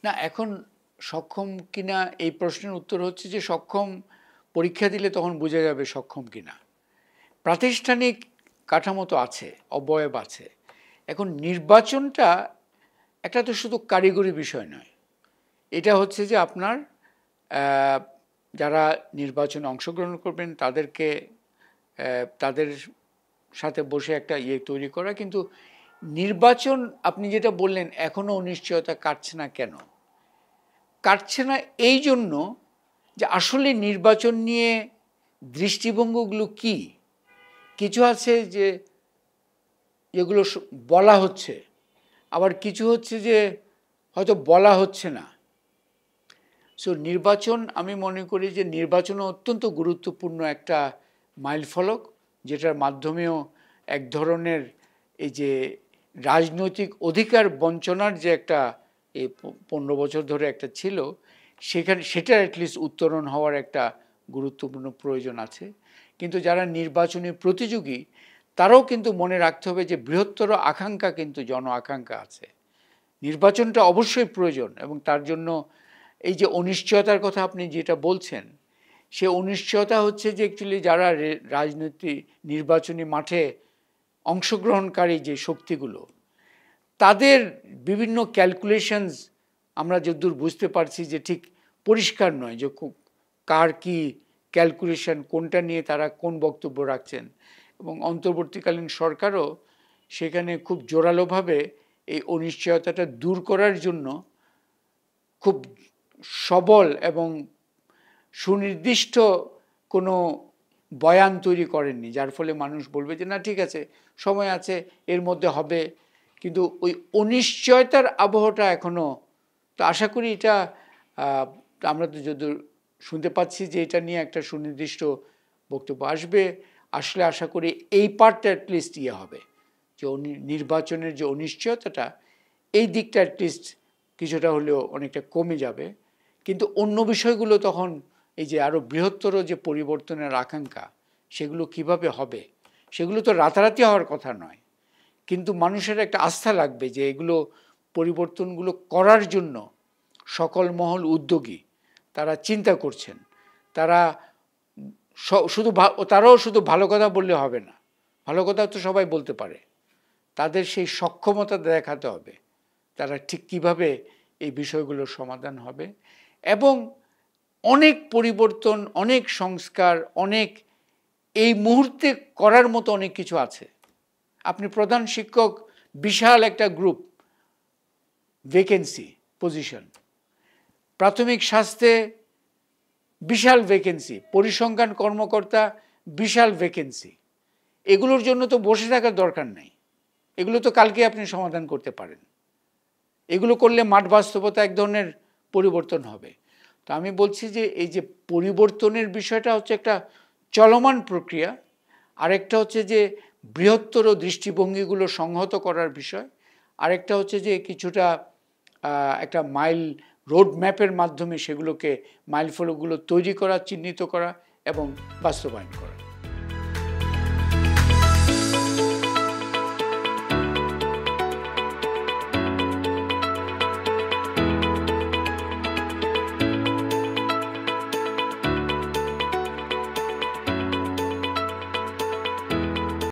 না এখন সক্ষম কিনা এই প্রশ্নের উত্তর হচ্ছে যে সক্ষম পরীক্ষা দিলে তখন বোঝা যাবে সক্ষম কিনা। প্রাতিষ্ঠানিক কাঠামো তো আছে, অবয়ব আছে। এখন নির্বাচনটা একটা তো শুধু কারিগরি বিষয় নয়, এটা হচ্ছে যে আপনার যারা নির্বাচনে অংশগ্রহণ করবেন তাদেরকে তাদের সাথে বসে একটা তৈরি করা। কিন্তু নির্বাচন আপনি যেটা বললেন এখনো অনিশ্চয়তা কাটছে না কেন? কাটছে না এই জন্য যে আসলে নির্বাচন নিয়ে দৃষ্টিভঙ্গিগুলো কি। কিছু আছে যে যেগুলো বলা হচ্ছে, আবার কিছু হচ্ছে যে হয়তো বলা হচ্ছে না। সো নির্বাচন, আমি মনে করি যে নির্বাচন অত্যন্ত গুরুত্বপূর্ণ একটা মাইলফলক, যেটার মাধ্যমেও এক ধরনের এই যে রাজনৈতিক অধিকার বঞ্চনার যে একটা এই 15 বছর ধরে একটা ছিল, সেটার অ্যাটলিস্ট উত্তরণ হওয়ার একটা গুরুত্বপূর্ণ প্রয়োজন আছে। কিন্তু যারা নির্বাচনী প্রতিযোগী তারাও কিন্তু মনে রাখতে হবে যে বৃহত্তর আকাঙ্ক্ষা কিন্তু জন আকাঙ্ক্ষা আছে। নির্বাচনটা অবশ্যই প্রয়োজন এবং তার জন্য এই যে অনিশ্চয়তার কথা আপনি যেটা বলছেন, সে অনিশ্চয়তা হচ্ছে যে অ্যাকচুয়ালি যারা রাজনৈতিক নির্বাচনী মাঠে অংশগ্রহণকারী যে শক্তিগুলো, তাদের বিভিন্ন ক্যালকুলেশনস আমরা যতদূর বুঝতে পারছি যে ঠিক পরিষ্কার নয় যে কার কি ক্যালকুলেশন, কোনটা নিয়ে তারা কোন বক্তব্য রাখছেন। এবং অন্তর্বর্তীকালীন সরকারও সেখানে খুব জোরালোভাবে এই অনিশ্চয়তাটা দূর করার জন্য খুব সবল এবং সুনির্দিষ্ট কোনো বয়ান তৈরি করেননি, যার ফলে মানুষ বলবে যে না ঠিক আছে, সময় আছে, এর মধ্যে হবে। কিন্তু ওই অনিশ্চয়তার আবহটা এখনো, তো আশা করি এটা আমরা তো যদি শুনতে পাচ্ছি যে এটা নিয়ে একটা সুনির্দিষ্ট বক্তব্য আসবে, আসলে আশা করি এই পার্টটা অ্যাটলিস্ট হবে যে নির্বাচনের যে অনিশ্চয়তাটা, এই দিকটা অ্যাটলিস্ট কিছুটা হলেও অনেকটা কমে যাবে। কিন্তু অন্য বিষয়গুলো তখন এই যে আরও বৃহত্তর যে পরিবর্তনের আকাঙ্ক্ষা, সেগুলো কিভাবে হবে, সেগুলো তো রাতারাতি হওয়ার কথা নয়। কিন্তু মানুষের একটা আস্থা লাগবে যে এগুলো পরিবর্তনগুলো করার জন্য সকল মহল উদ্যোগী, তারা চিন্তা করছেন, তারাও শুধু ভালো কথা বললে হবে না, ভালো কথা তো সবাই বলতে পারে, তাদের সেই সক্ষমতা দেখাতে হবে তারা ঠিক কিভাবে এই বিষয়গুলোর সমাধান হবে। এবং অনেক পরিবর্তন, অনেক সংস্কার, অনেক এই মুহূর্তে করার মতো অনেক কিছু আছে। আপনি প্রধান শিক্ষক, বিশাল একটা গ্রুপ, ভ্যাকেন্সি পজিশন, প্রাথমিক স্বাস্থ্যে বিশাল ভ্যাকেন্সি, পরিসংখ্যান কর্মকর্তা বিশাল ভ্যাকেন্সি। এগুলোর জন্য তো বসে থাকার দরকার নাই, এগুলো তো কালকে আপনি সমাধান করতে পারেন। এগুলো করলে মাঠ বাস্তবতা এক ধরনের পরিবর্তন হবে। তো আমি বলছি যে এই যে পরিবর্তনের বিষয়টা হচ্ছে একটা চলমান প্রক্রিয়া, আরেকটা হচ্ছে যে বৃহত্তর দৃষ্টিভঙ্গিগুলো সংহত করার বিষয়, আরেকটা হচ্ছে যে কিছুটা একটা রোড ম্যাপের মাধ্যমে সেগুলোকে মাইলফলকগুলো তৈরি করা, চিহ্নিত করা এবং বাস্তবায়ন করা।